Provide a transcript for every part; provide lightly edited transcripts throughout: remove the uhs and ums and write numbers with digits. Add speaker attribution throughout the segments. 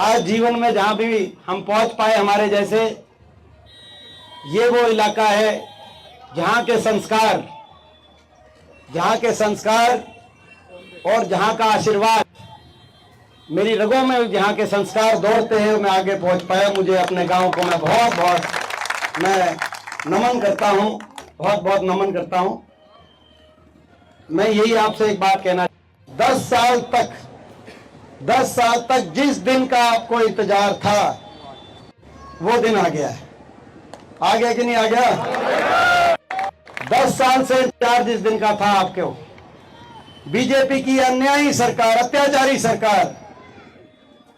Speaker 1: आज जीवन में जहां भी हम पहुंच पाए हमारे जैसे, ये वो इलाका है जहां के संस्कार और जहां का आशीर्वाद मेरी रगों में, जहां के संस्कार दौड़ते हैं, मैं आगे पहुंच पाया। मुझे अपने गांव को मैं बहुत नमन करता हूं, बहुत नमन करता हूं। मैं यही आपसे एक बात कहना, 10 साल तक जिस दिन का आपको इंतजार था वो दिन आ गया है। आ गया कि नहीं आ गया? 10 साल से इंतजार जिस दिन का था आपको, बीजेपी की अन्यायी सरकार, अत्याचारी सरकार,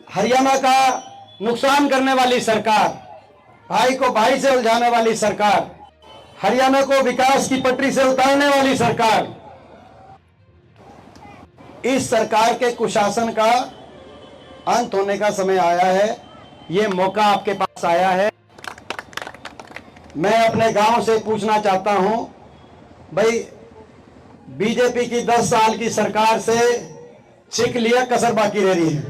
Speaker 1: हरियाणा का नुकसान करने वाली सरकार, भाई को भाई से उलझाने वाली सरकार, हरियाणा को विकास की पटरी से उतारने वाली सरकार, इस सरकार के कुशासन का अंत होने का समय आया है। ये मौका आपके पास आया है। मैं अपने गांव से पूछना चाहता हूं, भाई बीजेपी की 10 साल की सरकार से छिक लिया, कसर बाकी रह रही है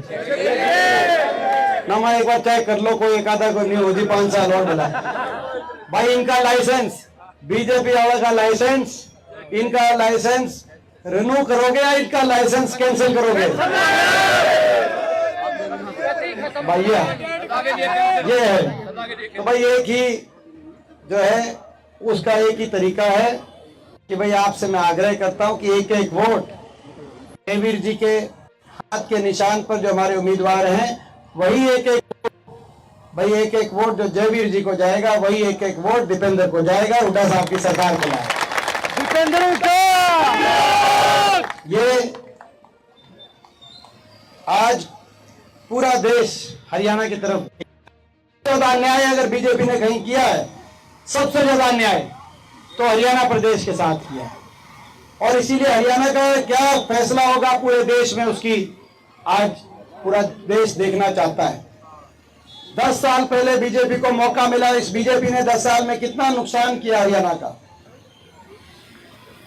Speaker 1: ना? मैं एक बार चेक कर लो, कोई एक आधा कोई नहीं होती, 5 साल और डला। भाई इनका लाइसेंस, बीजेपी वाला का लाइसेंस, इनका लाइसेंस रिन्यू करोगे या इनका लाइसेंस कैंसिल करोगे? भैया ये है। तो भाई एक ही जो है उसका एक ही तरीका है कि भाई आपसे मैं आग्रह करता हूं कि एक एक वोट जयवीर जी के हाथ के निशान पर जो हमारे उम्मीदवार हैं, वही एक एक वोट जो जयवीर जी को जाएगा, वही एक एक वोट दीपेंद्र को जाएगा, हुड्डा साहब की सरकार को लाएगा। दीपेंद्र को ये आज पूरा देश हरियाणा की तरफ, ज्यादा अन्याय अगर बीजेपी ने कहीं किया है, सबसे ज्यादा अन्याय तो हरियाणा प्रदेश के साथ किया है। और इसीलिए हरियाणा का क्या फैसला होगा पूरे देश में, उसकी आज पूरा देश देखना चाहता है। 10 साल पहले बीजेपी को मौका मिला, इस बीजेपी ने 10 साल में कितना नुकसान किया हरियाणा का।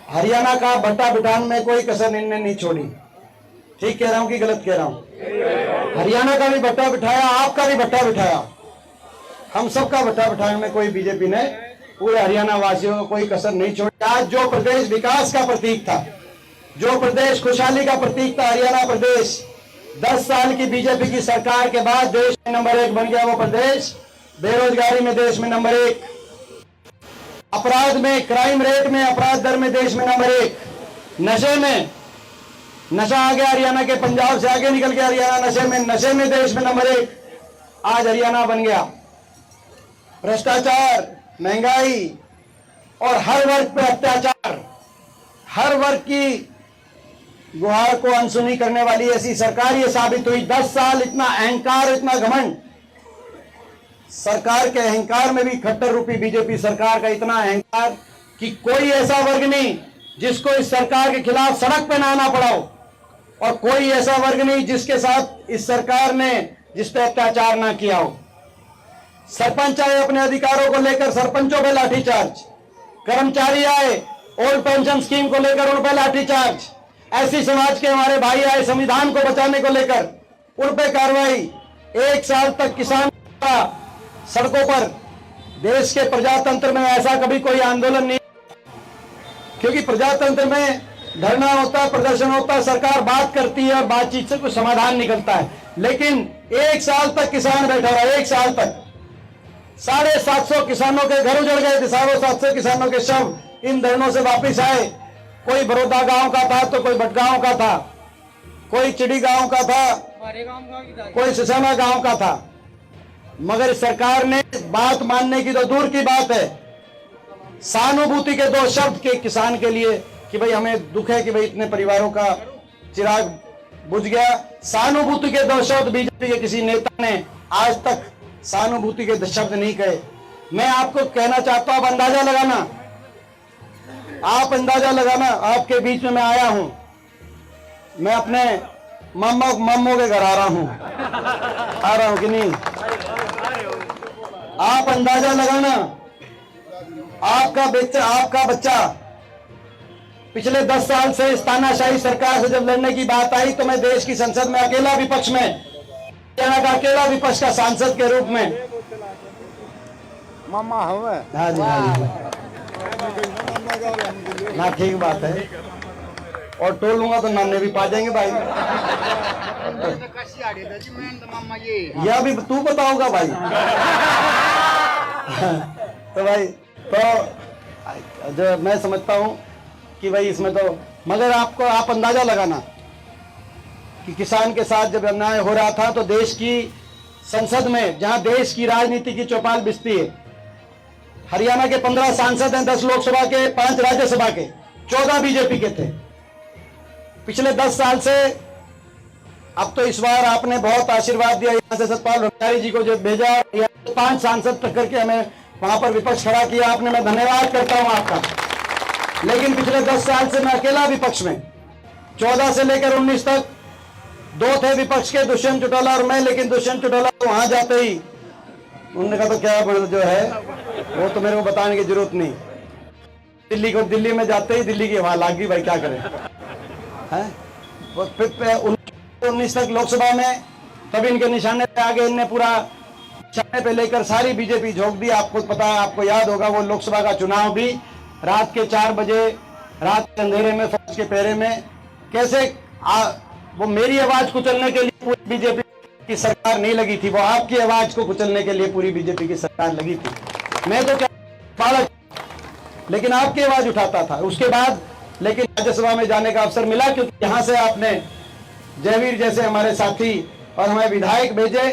Speaker 1: हरियाणा का बट्टा बिठान में कोई कसर इनने नहीं छोड़ी। ठीक कह रहा हूं कि गलत कह रहा हूं? हरियाणा का भी बट्टा बिठाया, आपका भी बट्टा बिठाया, हम सबका बट्टा बिठाने में कोई बीजेपी ने पूरे हरियाणा वासियों को कोई कसर नहीं छोड़ी। आज जो प्रदेश विकास का प्रतीक था, जो प्रदेश खुशहाली का प्रतीक था, हरियाणा प्रदेश 10 साल की बीजेपी की सरकार के बाद देश में नंबर 1 बन गया। वो प्रदेश बेरोजगारी में देश में नंबर 1, अपराध में, क्राइम रेट में, अपराध दर में देश में नंबर 1, नशे में, नशा आ गया हरियाणा के, पंजाब से आगे निकल गया हरियाणा नशे में देश में नंबर 1 आज हरियाणा बन गया। भ्रष्टाचार, महंगाई और हर वर्ग पे अत्याचार, हर वर्ग की गुहार को अनसुनी करने वाली ऐसी सरकार ये साबित हुई। 10 साल इतना अहंकार, इतना घमंड, सरकार के अहंकार में भी खट्टर रूपी बीजेपी सरकार का इतना अहंकार कि कोई ऐसा वर्ग नहीं जिसको इस सरकार के खिलाफ सड़क पे ना आना पड़ा हो, और कोई ऐसा वर्ग नहीं जिसके साथ इस सरकार ने जिस पे अत्याचार ना किया हो। सरपंच आए अपने अधिकारों को लेकर, सरपंचों पे लाठीचार्ज, कर्मचारी आए ओल्ड पेंशन स्कीम को लेकर, उन पे लाठीचार्ज, ऐसी समाज के हमारे भाई आए संविधान को बचाने को लेकर, उन पे कार्रवाई। 1 साल तक किसान सड़कों पर। देश के प्रजातंत्र में ऐसा कभी कोई आंदोलन नहीं, क्योंकि प्रजातंत्र में धरना होता है, प्रदर्शन होता है, सरकार बात करती है और बातचीत से कुछ समाधान निकलता है। लेकिन 1 साल तक किसान बैठा रहा, 1 साल तक 750 किसानों के घर उजड़ गए थे, 750 किसानों के शव इन धरनों से वापिस आए। कोई बड़ौदा गांव का था, तो कोई भटगांव का था, कोई चिड़ी गांव का था, कोई सिसाना गांव का था। मगर सरकार ने बात मानने की तो दूर की बात है, सहानुभूति के 2 शब्द के किसान के लिए कि भाई हमें दुख है कि भाई इतने परिवारों का चिराग बुझ गया। सहानुभूति के 2 शब्द बीजेपी के किसी नेता ने आज तक सहानुभूति के शब्द नहीं कहे। मैं आपको कहना चाहता हूं, आप अंदाजा लगाना, आपके बीच में मैं आया हूं, मैं अपने मम्मो के घर आ रहा हूं कि नहीं? आप अंदाजा लगाना, आपका बच्चा पिछले 10 साल से इस तानाशाही सरकार से जब लड़ने की बात आई तो मैं देश की संसद में अकेला विपक्ष में हरियाणा का अकेला विपक्ष का सांसद के रूप में
Speaker 2: मामा हवे।
Speaker 1: हाँ जी, हाँ जी, ना ठीक बात है। और टोल लूंगा तो नाने भी पा जाएंगे भाई। यह भी तू बताओगा भाई। तो भाई तो जो मैं समझता हूं कि भाई इसमें तो, मगर आपको आप अंदाजा लगाना कि किसान के साथ जब अन्याय हो रहा था तो देश की संसद में, जहां देश की राजनीति की चौपाल बिछती है, हरियाणा के 15 सांसद हैं, 10 लोकसभा के, 5 राज्यसभा के, 14 बीजेपी के थे पिछले 10 साल से। अब तो इस बार आपने बहुत आशीर्वाद दिया, यहां से सतपाल भंडारी जी को जो भेजा, 5 सांसद तक करके हमें वहां पर विपक्ष खड़ा किया आपने, मैं धन्यवाद करता हूं आपका। लेकिन पिछले 10 साल से मैं अकेला विपक्ष में, 14 से लेकर 19 तक 2 थे विपक्ष के, दुष्यंत चौटाला और मैं। लेकिन दुष्यंत चौटाला तो वहां जाते ही उन्होंने कहा तो क्या जो है वो तो मेरे को बताने की जरूरत नहीं, दिल्ली में जाते ही दिल्ली की हवा लाग गई भाई, क्या करें हैं। 19 तक लोकसभा में तब इनके निशाने पे आगे, इनने पूरा निशाने पे लेकर सारी बीजेपी झोंक दी। आपको पता है, आपको याद होगा वो लोकसभा का चुनाव भी रात के 4 बजे, रात के अंधेरे में, फौज के पहरे में, कैसे वो मेरी आवाज कुचलने के लिए पूरी बीजेपी की सरकार नहीं लगी थी, वो आपकी आवाज को कुचलने के लिए पूरी बीजेपी की सरकार लगी थी। मैं तो क्या बालक, लेकिन आपकी आवाज उठाता था। उसके बाद लेकिन राज्यसभा में जाने का अवसर मिला, क्योंकि यहां से आपने जयवीर जैसे हमारे साथी और हमें विधायक भेजे,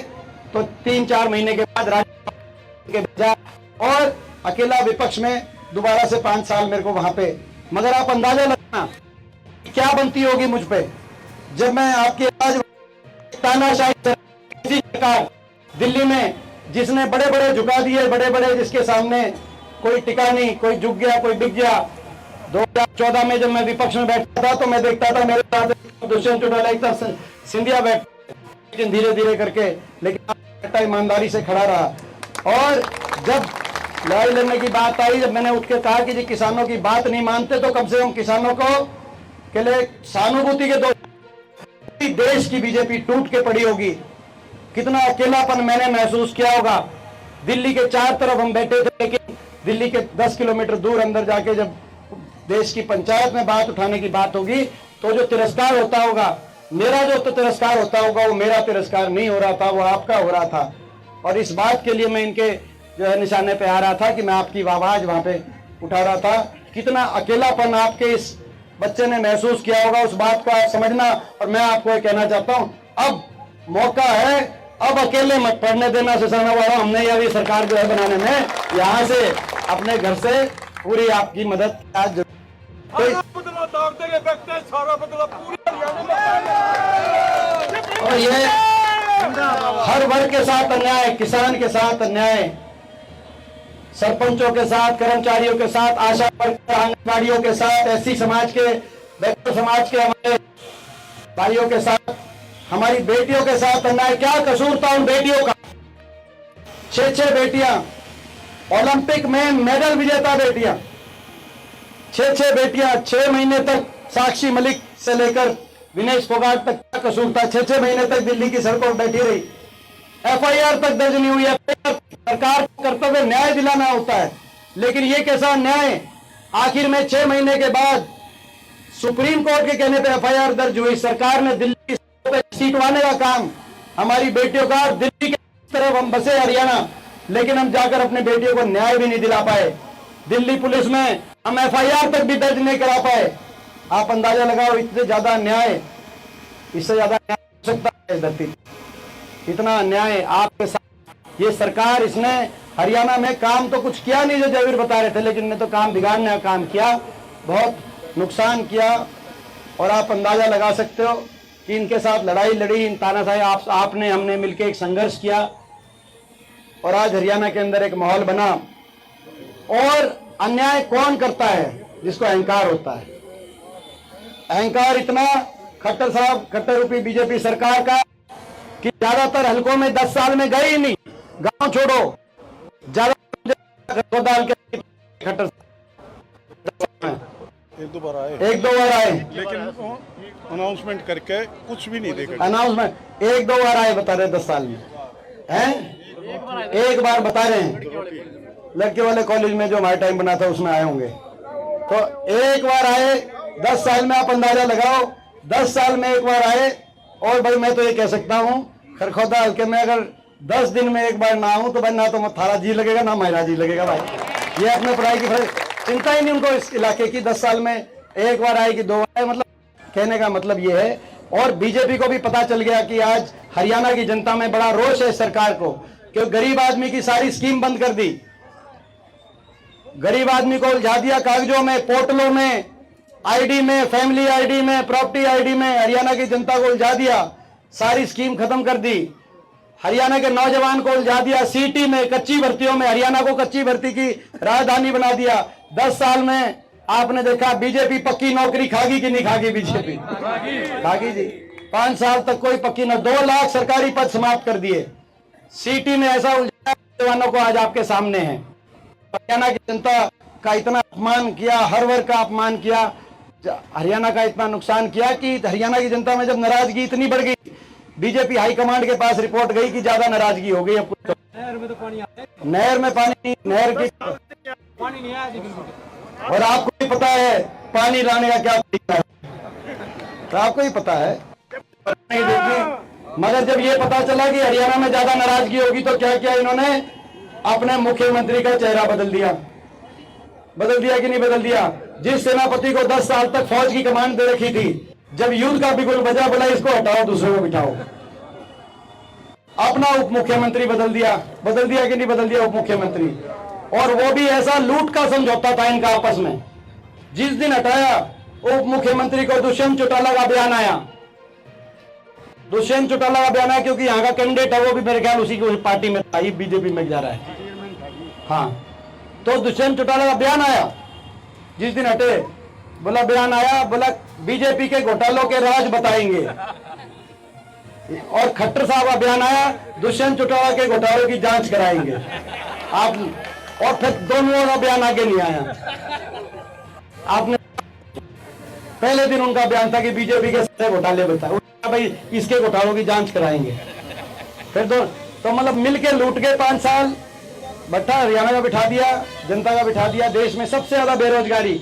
Speaker 1: तो 3-4 महीने के बाद राज्यसभा के भेजा और अकेला विपक्ष में दोबारा से 5 साल मेरे को वहां पे। मगर आप अंदाजा लगाना क्या बनती होगी मुझ पे, जब मैं आपकी आवाज, तानाशाही सरकार दिल्ली में जिसने बड़े बड़े झुका दिए, बड़े बड़े जिसके सामने कोई टिका नहीं, कोई झुक गया, कोई बिक गया। 2014 में जब मैं विपक्ष में बैठता था तो मैं देखता था मेरे साथ दुष्यंत चौटाला, एक तरफ सिंधिया बैठ, लेकिन धीरे धीरे करके, लेकिन ईमानदारी से खड़ा रहा। और जब लड़ाई लड़ने की बात आई, जब मैंने उठ के कहा कि जी किसानों की बात नहीं मानते तो कम से कम किसानों को के लिए सहानुभूति के 2 देश की बीजेपी टूट के पड़ी होगी। कितना अकेलापन मैंने महसूस किया होगा। दिल्ली के 4 तरफ हम बैठे थे, लेकिन दिल्ली के 10 किलोमीटर दूर अंदर जाके जब देश की पंचायत में बात उठाने की बात होगी तो जो तिरस्कार होता होगा, मेरा जो तो तिरस्कार होता होगा, वो मेरा तिरस्कार नहीं हो रहा था, वो आपका हो रहा था। और इस बात के लिए मैं इनके जो है निशाने पे आ रहा था कि मैं आपकी आवाज वहां पे उठा रहा था। कितना अकेलापन आपके इस बच्चे ने महसूस किया होगा, उस बात को आप समझना। और मैं आपको ये कहना चाहता हूं, अब मौका है, अब अकेले मत पढ़ने देना सिसाना वाला। हमने अभी सरकार जो है बनाने में यहाँ से अपने घर से पूरी आपकी मदद आज और ये हर वर्ग के साथ अन्याय, किसान के साथ अन्याय, सरपंचों के साथ, कर्मचारियों के साथ, आशा वर्ग, आंगनबाड़ियों के साथ, एससी समाज के, बैकवर्ड समाज के हमारे भाइयों के साथ, हमारी बेटियों के साथ अन्याय। क्या कसूर था उन बेटियों का? 6 बेटियां, ओलंपिक में मेडल विजेता बेटियां, 6 बेटियां, 6 महीने तक साक्षी मलिक से लेकर विनेश फोगाट तक क्या कसूर था? 6 महीने तक दिल्ली की सड़कों पर बैठी रही, एफआईआर तक दर्ज नहीं हुई। सरकार का कर्तव्य न्याय दिलाना होता है, लेकिन ये कैसा न्याय? आखिर में 6 महीने के बाद सुप्रीम कोर्ट के कहने पर एफआईआर दर्ज हुई। सरकार ने दिल्ली पे सीटवाने का काम हमारी बेटियों का, दिल्ली की तरफ हम बसे हरियाणा, लेकिन हम जाकर अपने बेटियों को न्याय भी नहीं दिला पाए। दिल्ली पुलिस में हम एफआईआर तक भी दर्ज नहीं करा पाए। आप अंदाजा लगाओ, इतने ज्यादा न्याय, इससे ज्यादा न्याय हो सकता है इस धरती? इतना अन्याय आपके साथ ये सरकार, इसने हरियाणा में काम तो कुछ किया नहीं जो जयवीर बता रहे थे, लेकिन ने तो काम बिगाड़ने का काम किया, बहुत नुकसान किया। और आप अंदाजा लगा सकते हो कि इनके साथ लड़ाई लड़ी, इन तानाशाही आपने हमने मिलकर एक संघर्ष किया और आज हरियाणा के अंदर एक माहौल बना। और अन्याय कौन करता है? जिसको अहंकार होता है। अहंकार इतना खट्टर साहब, खट्टर रूपी बीजेपी सरकार का, कि ज्यादातर हलकों में 10 साल में गए ही नहीं। गांव छोड़ो, ज्यादा डाल के खट्टर
Speaker 2: एक दो बार आए, लेकिन अनाउंसमेंट करके कुछ भी नहीं देगा।
Speaker 1: अनाउंसमेंट एक दो बार आए बता रहे 10 साल में हैं, एक बार बता रहे हैं। लड़के वाले कॉलेज में जो हमारे टाइम बना था उसमें आए होंगे, तो एक बार आए 10 साल में। आप अंदाजा लगाओ 10 साल में एक बार आए। और भाई मैं तो ये कह सकता हूँ खरखोदा हल्के में अगर 10 दिन में एक बार ना आऊं तो भाई ना तो थारा जी लगेगा ना मेरा जी लगेगा। भाई ये अपने पढ़ाई की चिंता ही नहीं उनको इस इलाके की। 10 साल में एक बार आए कि 2 बार आए, मतलब कहने का मतलब ये है। और बीजेपी को भी पता चल गया कि आज हरियाणा की जनता में बड़ा रोष है सरकार को, क्योंकि गरीब आदमी की सारी स्कीम बंद कर दी। गरीब आदमी को उलझा दिया कागजों में, पोर्टलों में, आईडी में, फैमिली आईडी में, प्रॉपर्टी आईडी में। हरियाणा की जनता को उलझा दिया, सारी स्कीम खत्म कर दी। हरियाणा के नौजवान को उलझा दिया सीटी में, कच्ची भर्तियों में। हरियाणा को कच्ची भर्ती की राजधानी बना दिया। 10 साल में आपने देखा बीजेपी पक्की नौकरी खागी कि नहीं खागी? बीजेपी खागी जी। 5 साल तक कोई पक्की न, 2 लाख सरकारी पद समाप्त कर दिए। सीटी में ऐसा उलझाया नौजवानों को आज आपके सामने है। हरियाणा की जनता का इतना अपमान किया, हर वर्ग का अपमान किया, हरियाणा का इतना नुकसान किया कि हरियाणा की जनता में जब नाराजगी इतनी बढ़ गई, बीजेपी हाईकमांड के पास रिपोर्ट गई कि ज्यादा नाराजगी हो गई। अब कुछ नहर में तो पानी आता है, नहर में पानी, नहर की पानी नहीं आया। और आपको भी पता है पानी लाने का क्या तरीका है, तो आपको ही पता है। नहीं देखी, मगर जब ये पता चला कि हरियाणा में ज्यादा नाराजगी होगी तो क्या किया इन्होंने? अपने मुख्यमंत्री का चेहरा बदल दिया। बदल दिया कि नहीं बदल दिया? जिस सेनापति को 10 साल तक फौज की कमांड दे रखी थी, जब युद्ध का बिगुल बजा बोला इसको हटाओ दूसरे को बिठाओ, अपना उप मुख्यमंत्री बदल दिया। बदल दिया कि नहीं बदल दिया उप मुख्यमंत्री? और वो भी ऐसा लूट का समझौता था इनका आपस में। जिस दिन हटाया उप मुख्यमंत्री को, दुष्यंत चौटाला का बयान आया। दुष्यंत चौटाला का बयान आया क्योंकि यहाँ का कैंडिडेट है, वो भी मेरे ख्याल उसी की पार्टी में था, बीजेपी में जा रहा है। हाँ, तो दुष्यंत चौटाला का बयान आया जिस दिन हटे, बोला बयान आया, बोला बीजेपी के घोटालों के राज बताएंगे। और खट्टर साहब का बयान आया, दुष्यंत चौटाला के घोटालों की जांच कराएंगे आप। और फिर दोनों का बयान आगे नहीं आया। आपने पहले दिन उनका बयान था कि बीजेपी के सारे घोटाले बताए, भाई इसके घोटालों की जांच कराएंगे। फिर तो मतलब मिलके लूट के 5 साल भट्टा हरियाणा का बिठा दिया, जनता का बिठा दिया। देश में सबसे ज्यादा बेरोजगारी,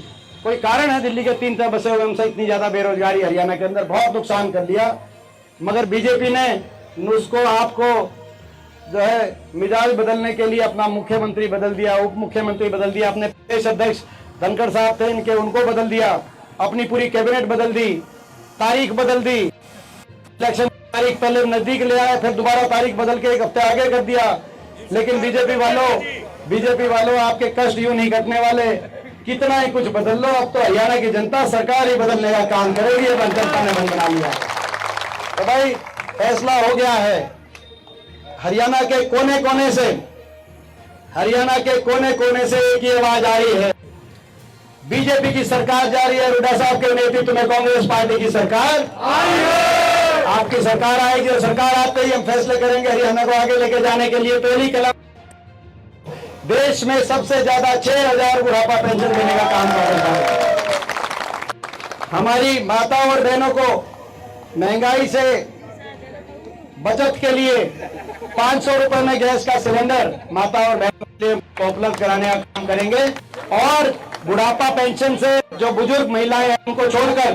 Speaker 1: कोई कारण है दिल्ली के 3 बसे हुए हमसे इतनी ज्यादा बेरोजगारी हरियाणा के अंदर, बहुत नुकसान कर दिया। मगर बीजेपी ने उसको आपको जो है मिजाज बदलने के लिए अपना मुख्यमंत्री बदल दिया, उप मुख्यमंत्री बदल दिया, अपने प्रदेश अध्यक्ष धनखड़ साहब थे इनके, उनको बदल दिया, अपनी पूरी कैबिनेट बदल दी, तारीख बदल दी, इलेक्शन तारीख पहले नजदीक ले आए, फिर दोबारा तारीख बदल के 1 हफ्ते आगे कर दिया। लेकिन बीजेपी वालों आपके कष्ट यूं नहीं कटने वाले। कितना ही कुछ बदल लो, अब तो हरियाणा की जनता सरकार ही बदलने का काम करेगी। ये जनता ने मन बना लिया। तो भाई फैसला हो गया है। हरियाणा के कोने कोने से, हरियाणा के कोने कोने से एक ही आवाज आ रही है, बीजेपी की सरकार जा रही है। हुड्डा साहब के नेतृत्व में कांग्रेस पार्टी की सरकार आपकी सरकार आएगी, और सरकार आते ही हम फैसले करेंगे हरियाणा को आगे लेके जाने के लिए। पहली कलम, देश में सबसे ज्यादा 6000 बुढ़ापा पेंशन देने का काम कर रहा है। हमारी माता और बहनों को महंगाई से बचत के लिए 500 रुपए में गैस का सिलेंडर माता और बहनों के लिए उपलब्ध कराने का काम करेंगे। और बुढ़ापा पेंशन से जो बुजुर्ग महिलाएं हैं उनको छोड़कर,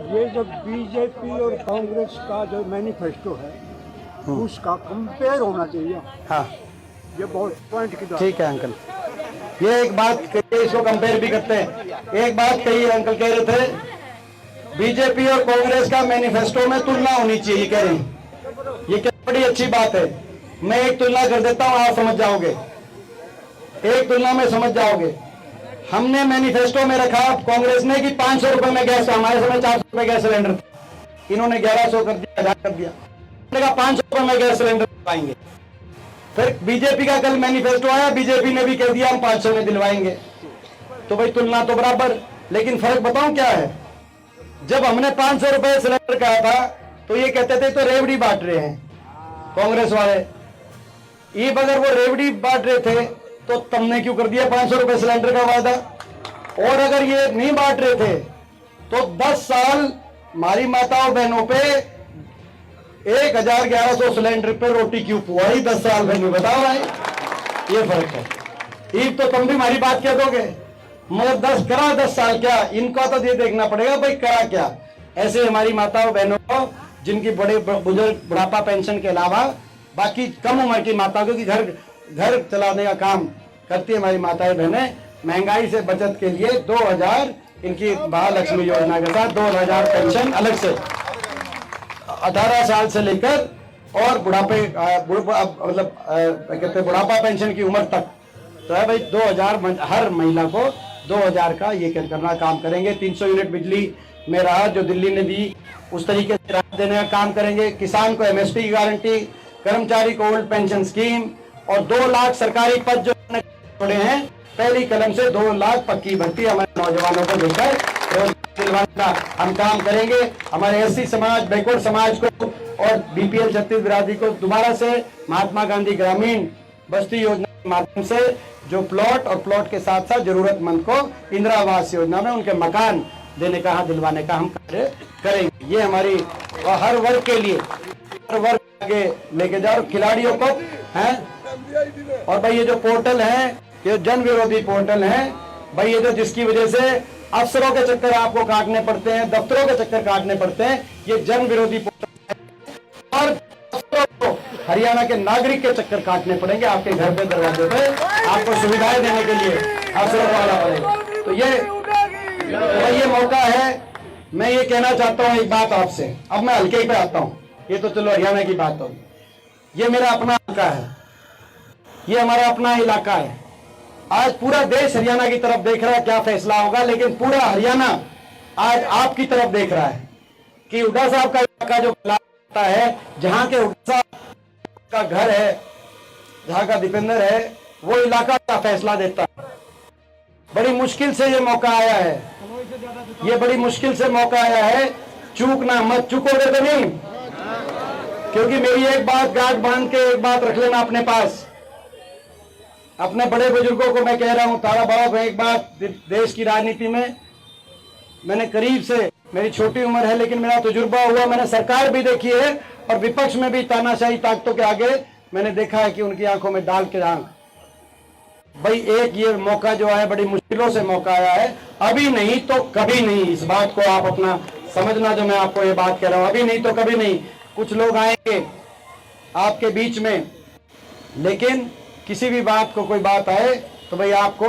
Speaker 3: ये जो बीजेपी और कांग्रेस का जो मैनिफेस्टो है उसका कंपेयर होना चाहिए।
Speaker 1: हाँ,
Speaker 3: ये बहुत पॉइंट की बात।
Speaker 1: ठीक है अंकल, ये एक बात कही, इसको कंपेयर भी करते हैं। एक बात कही अंकल कह रहे थे, बीजेपी और कांग्रेस का मैनिफेस्टो में तुलना होनी चाहिए, कह रहे हैं। ये क्या बड़ी अच्छी बात है। मैं एक तुलना कर देता हूं, आप समझ जाओगे। एक तुलना में समझ जाओगे। हमने मैनिफेस्टो में रखा कांग्रेस ने कि 500 रुपए में गैस, हमारे समय 400 रुपए गैस सिलेंडर था, इन्होंने 1100 कर दिया, 1000 कर दिया। 500 रुपए में गैस सिलेंडर दिलवाएंगे। फिर बीजेपी का कल मैनिफेस्टो आया, बीजेपी ने भी कह दिया हम 500 में दिलवाएंगे। तो भाई तुलना तो बराबर, लेकिन फर्क बताऊं क्या है? जब हमने 500 रुपए सिलेंडर कहा था तो ये कहते थे तो रेवड़ी बांट रहे हैं कांग्रेस वाले। ये अगर वो रेवड़ी बांट रहे थे तो तुमने क्यों कर दिया 500 रुपए सिलेंडर का वादा? और अगर ये नहीं बांट रहे थे तो 10 साल हमारी माताओं बहनों पे 1100 सिलेंडर पे रोटी क्यों हुआ ही 10 साल में, बताओ भाई, ये फर्क है। ईद तो तुम भी हमारी बात कह दोगे, मगर 10 साल क्या, इनका तो ये देखना पड़ेगा भाई करा क्या। ऐसे हमारी माताओं बहनों को जिनकी बड़े बुजुर्ग बुढ़ापा पेंशन के अलावा बाकी कम उम्र की माताओं को घर चलाने का काम करती है हमारी माताएं बहनें, महंगाई से बचत के लिए 2000 इनकी महालक्ष्मी योजना के साथ 2000 पेंशन अलग से 18 साल से लेकर और बुढ़ापे मतलब कहते हैं बुढ़ापा पेंशन की उम्र तक, तो है भाई 2000 हर महिला को 2000 का ये करना काम करेंगे। 300 यूनिट बिजली में राहत जो दिल्ली ने दी उस तरीके से राहत देने का काम करेंगे। किसान को MSP की गारंटी, कर्मचारी को ओल्ड पेंशन स्कीम और 2 लाख सरकारी पद जो छोड़े हैं पहली कलम से 2 लाख पक्की भर्ती हमारे नौजवानों को देकर दिलवाने का हम काम करेंगे। हमारे SC समाज, बैकवर्ड समाज को और BPL 36 बिरादरी को दोबारा से महात्मा गांधी ग्रामीण बस्ती योजना के माध्यम से जो प्लॉट और प्लॉट के साथ साथ जरूरतमंद को इंदिरा आवास योजना में उनके मकान देने का, दिलवाने का हम कार्य करेंगे। ये हमारी और हर वर्ग के लिए, हर वर्ग आगे लेके जाओ खिलाड़ियों को हैं। और भाई ये जो पोर्टल है, ये जन विरोधी पोर्टल है भाई, ये जो जिसकी वजह से अफसरों के चक्कर आपको काटने पड़ते हैं, दफ्तरों के चक्कर काटने पड़ते हैं, ये जन विरोधी पोर्टल है। और अफसरों को हरियाणा के नागरिक के चक्कर काटने पड़ेंगे, आपके घर पे दरवाजे पे आपको सुविधाएं देने के लिए अफसरों को आना पड़ेगा। तो ये मौका है। मैं ये कहना चाहता हूँ एक बात आपसे, अब मैं हल्के पे आता हूँ, ये तो चलो हरियाणा की बात होगी, ये मेरा अपना इलाका है, ये हमारा अपना इलाका है। आज पूरा देश हरियाणा की तरफ देख रहा है क्या फैसला होगा, लेकिन पूरा हरियाणा आज आपकी तरफ देख रहा है कि हुड्डा साहब का इलाका जो कहलाता है, जहां के हुड्डा साहब का घर है, जहां का दीपेंद्र है, वो इलाका का फैसला देता है। बड़ी मुश्किल से ये मौका आया है, ये बड़ी मुश्किल से मौका आया है। चूकना मत, चूकोगे तो नहीं, क्योंकि मेरी एक बात गांठ बांध के एक बात रख लेना अपने पास। अपने बड़े बुजुर्गों को मैं कह रहा हूं, तारा बाबा, एक बात, देश की राजनीति में मैंने करीब से, मेरी छोटी उम्र है लेकिन मेरा तजुर्बा हुआ, मैंने सरकार भी देखी है और विपक्ष में भी तानाशाही ताकतों के आगे मैंने देखा है कि उनकी आंखों में डाल के आंख। भाई एक ये मौका जो है बड़ी मुश्किलों से मौका आया है, अभी नहीं तो कभी नहीं, इस बात को आप अपना समझना जो मैं आपको ये बात कह रहा हूं, अभी नहीं तो कभी नहीं। कुछ लोग आएंगे आपके बीच में, लेकिन किसी भी बात को कोई बात आए तो भाई आपको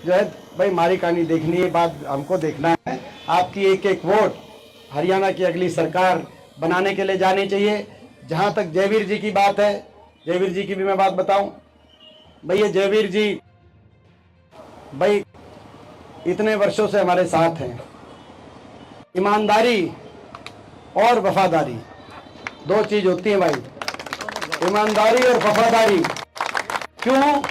Speaker 1: जो है भाई हमारी कहानी देखनी है, बात हमको देखना है। आपकी एक एक वोट हरियाणा की अगली सरकार बनाने के लिए जानी चाहिए। जहां तक जयवीर जी की बात है, जयवीर जी की भी मैं बात बताऊं। भाई ये जयवीर जी भाई इतने वर्षों से हमारे साथ हैं। ईमानदारी और वफादारी 2 चीज होती है भाई, ईमानदारी और वफादारी। क्यों?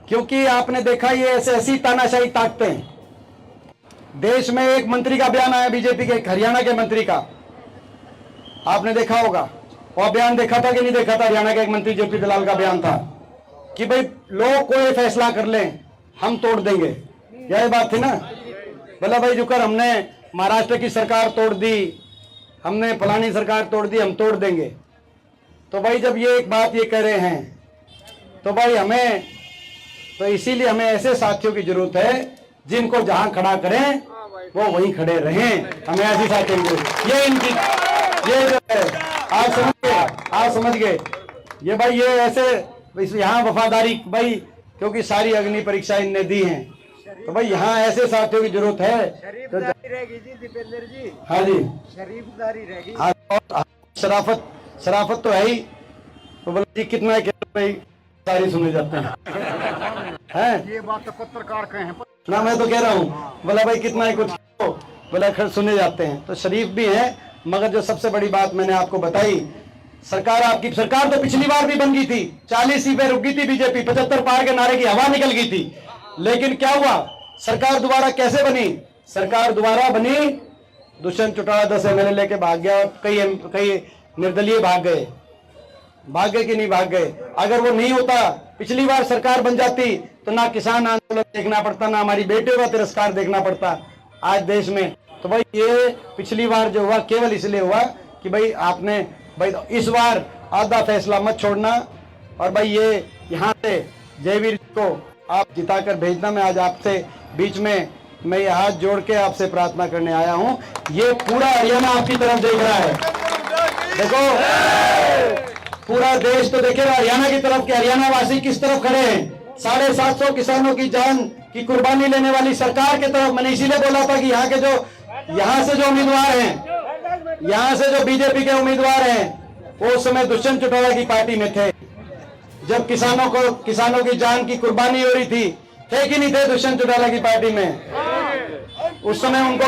Speaker 1: क्योंकि आपने देखा ये ऐसी तानाशाही ताकतें, देश में एक मंत्री का बयान आया बीजेपी के, हरियाणा के मंत्री का, आपने देखा होगा। और बयान देखा था कि नहीं देखा था? हरियाणा के एक मंत्री JP दलाल का बयान था कि भाई लोग कोई फैसला कर लें, हम तोड़ देंगे। यही बात थी ना? बोला भाई जुकर हमने महाराष्ट्र की सरकार तोड़ दी, हमने फलानी सरकार तोड़ दी, हम तोड़ देंगे। तो भाई जब ये एक बात ये कह रहे हैं तो भाई हमें, तो इसीलिए हमें ऐसे साथियों की जरूरत है जिनको जहां खड़ा करें वो वहीं खड़े रहें। हमें ऐसी साथियों की जरूरत, ये इनकी, ये जो है आप समझ गए ये भाई, ये ऐसे यहाँ वफादारी भाई, क्योंकि सारी अग्नि परीक्षा इनने दी हैं, तो भाई यहाँ ऐसे साथियों की जरूरत है। तो
Speaker 3: रहेगी जी दीपेंद्र जी,
Speaker 1: हाँ जी,
Speaker 3: शरीफदारी रहेगी।
Speaker 1: हाँ, शराफत तो है ही। तो बोला जी कितना भाई सारी सुने जाते हैं
Speaker 3: ये बात तो पत्रकार कहे हैं
Speaker 1: ना, मैं तो कह रहा हूँ। बोला भाई कितना ही कुछ बोला खैर सुने जाते हैं, तो शरीफ भी है। मगर जो सबसे बड़ी बात मैंने आपको बताई, सरकार आपकी सरकार तो पिछली बार भी बन गई थी, 40 सीटें रुक गई थी बीजेपी, 75 पार के नारे की हवा निकल गई थी। लेकिन क्या हुआ? सरकार दोबारा कैसे बनी? सरकार दोबारा बनी, दुष्यंत चौटाला 10 MLA लेके भाग गया, कई निर्दलीय भाग गए। भाग गए कि नहीं भाग गए? अगर वो नहीं होता, पिछली बार सरकार बन जाती तो ना किसान आंदोलन देखना पड़ता, ना हमारी बेटियों का तिरस्कार देखना पड़ता आज देश में। तो भाई ये पिछली बार जो हुआ केवल इसलिए हुआ कि भाई आपने भाई इस बार आधा फैसला मत छोड़ना, और भाई ये यहाँ से जयवीर को आप जिताकर भेजना। मैं आज आपसे बीच में मैं ये हाथ जोड़ के आपसे प्रार्थना करने आया हूँ। ये पूरा हरियाणा आपकी तरफ देख रहा है। देखो पूरा देश तो देखेगा हरियाणा की तरफ कि हरियाणा वासी किस तरफ खड़े हैं। 750 किसानों की जान की कुर्बानी लेने वाली सरकार की तरफ। मैंने इसीलिए बोला था कि यहाँ से जो उम्मीदवार हैं, यहाँ से जो बीजेपी के उम्मीदवार हैं, वो उस समय दुष्यंत चौटाला की पार्टी में थे, जब किसानों की जान की कुर्बानी हो रही थी। थे कि नहीं थे दुष्यंत चौटाला की पार्टी में? उस समय उनको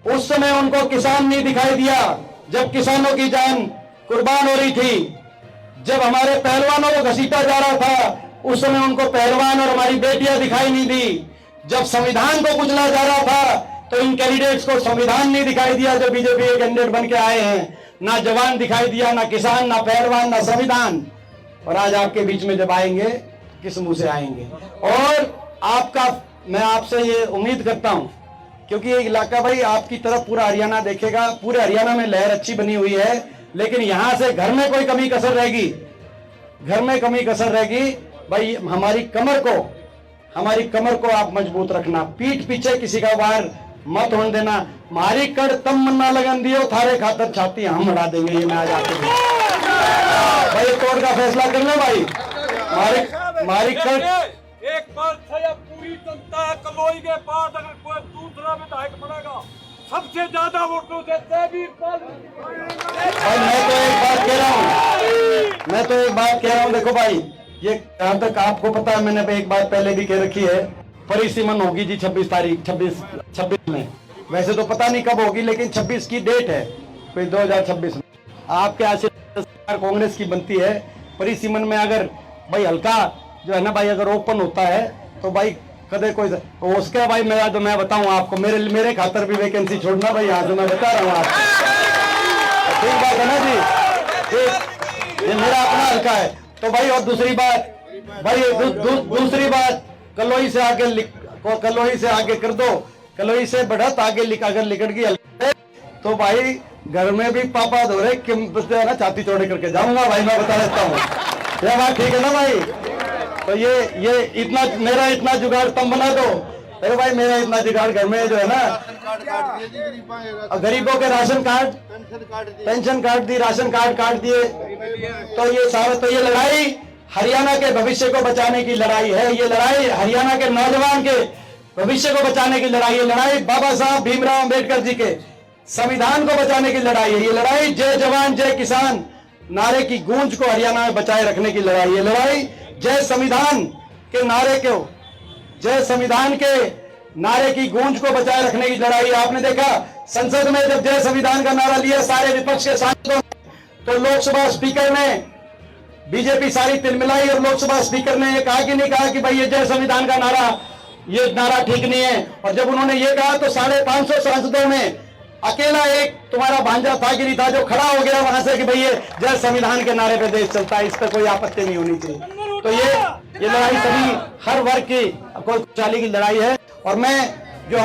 Speaker 1: उस समय उनको किसान नहीं दिखाई दिया, जब किसानों की जान कुर्बान हो रही थी। जब हमारे पहलवानों को घसीटा जा रहा था, उस समय उनको पहलवान और हमारी बेटियां दिखाई नहीं दी। जब संविधान को कुचला जा रहा था, तो इन कैंडिडेट्स को संविधान नहीं दिखाई दिया जो बीजेपी के कैंडिडेट बन के आए हैं। ना जवान दिखाई दिया, ना किसान, ना पहलवान, ना संविधान। और आज आपके बीच में जब आएंगे, किस मुंह से आएंगे? और मैं आपसे ये उम्मीद करता हूं, क्योंकि ये इलाका भाई आपकी तरफ पूरा हरियाणा देखेगा। पूरे हरियाणा में लहर अच्छी बनी हुई है, लेकिन यहां से घर में कोई कमी कसर रहेगी, घर में कमी कसर रहेगी भाई। हमारी कमर को आप मजबूत रखना। पीठ पीछे किसी का वार मत होने देना। मारी कर तम मन्ना लगन दियो, थारे खातर छाती हम बढ़ा देंगे। ये मैं आज आपके भाई कोर्ट का फैसला कर लो भाई। मारी कर
Speaker 4: एक बार पूरी जनता है कलोई के बाद अगर कोई दूसरा विधायक बनेगा, सबसे ज्यादा वोटों से
Speaker 1: मैं तो एक बात कह रहा हूँ। देखो भाई, ये जहां तक आपको पता है, मैंने एक बात पहले भी कह रखी है, परिसीमन होगी जी 26 में। वैसे तो पता नहीं कब होगी, लेकिन 26 की डेट है, कोई 2026 में। आपके आशीर्वाद सरकार कांग्रेस की बनती है। परिसीमन में अगर भाई हल्का जो है ना भाई, अगर ओपन होता है तो भाई कदे कोई उसका भाई मैं बताऊं आपको, मेरे खातर भी वैकेंसी छोड़ना भाई। यहाँ से मैं बता रहा हूँ आपको, ठीक बात है ना जी? ये मेरा अपना हल्का है। तो भाई और दूसरी बात कलोई से आगे कर दो। कलोई से बढ़त आगे अगर लिकट गई तो भाई घर में भी पापा धो रहे ना, छाती चौड़े करके जाऊंगा भाई, मैं बता देता हूँ। यह बात ठीक है ना भाई? तो ये इतना जुगाड़ तुम बना दो। अरे भाई मेरा इतना जुगाड़ घर में जो है ना, गरीबों के राशन कार्ड, पेंशन कार्ड दी, राशन कार्ड काट दिए। तो ये लड़ाई हरियाणा के भविष्य को बचाने की लड़ाई है। ये लड़ाई हरियाणा के नौजवान के भविष्य को बचाने की लड़ाई है। लड़ाई बाबा साहब भीमराव अंबेडकर जी के संविधान को बचाने की लड़ाई है। ये लड़ाई जय जवान जय किसान नारे की गूंज को हरियाणा में बचाए रखने की लड़ाई है। लड़ाई जय संविधान के नारे की गूंज को बचाए रखने की लड़ाई। आपने देखा संसद में जब जय संविधान का नारा लिया सारे विपक्ष के सांसदों ने, तो लोकसभा स्पीकर ने बीजेपी सारी तिलमिलाई, और लोकसभा स्पीकर ने ये कहा कि नहीं कहा कि भाई ये जय संविधान का ये नारा ठीक नहीं है। और जब उन्होंने ये कहा तो 550 सांसदों में अकेला एक तुम्हारा भांजा था कि नहीं था जो खड़ा हो गया वहां से कि भाई ये जय संविधान के नारे पे देश चलता है, इस पर कोई आपत्ति नहीं होनी चाहिए। तो ये लड़ाई सभी हर वर्ग की खुशहाली की लड़ाई है। और मैं जो